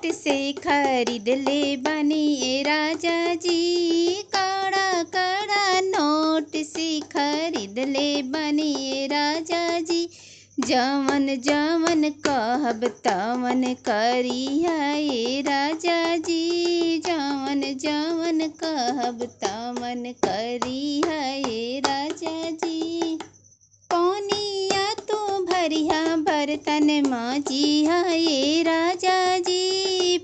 Note से खरीद ले बनिए राजा जी। कड़ा कड़ा नोट से खरीद ले बनिए राजा जी। जवन जवन कहब तवन करिहा ये राजा जी। जवन जवन कहब तवन करिहा ये राजा जी। पौनिया तो भरिया बर्तन मांजिहा ये राजा जी।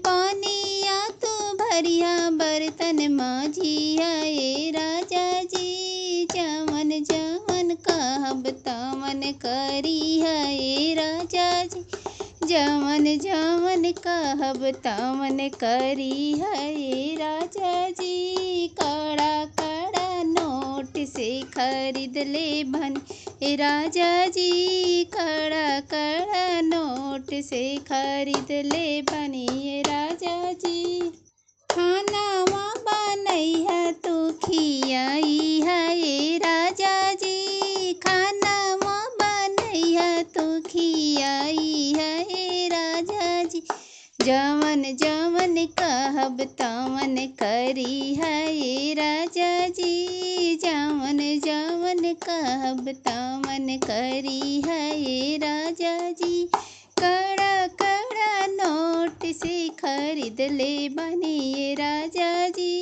पौनिया तो भरिया बर्तन मांजिहा ये राजा जी। जवन जवन कहब तवन करिहा ये राजा जी। जवन जवन कहब तवन करिहा ये राजा जी। कड़ा कड़ा नोट से खरीद ले बनिए राजा जी। कड़ा कड़ा नोट से खरीद ले बनिए राजा जी। खानावा बनैहा तू खियाइहा ये राजा जी। खानावा बनैहा तू खियाइहा ये राजा जी। जवन जवन कहब तवन करिहा ये राजा जी। जवन जवन कहब तवन करिहा ये राजा जी। कड़ा कड़ा नोट से खरीद ले बनिए राजा जी।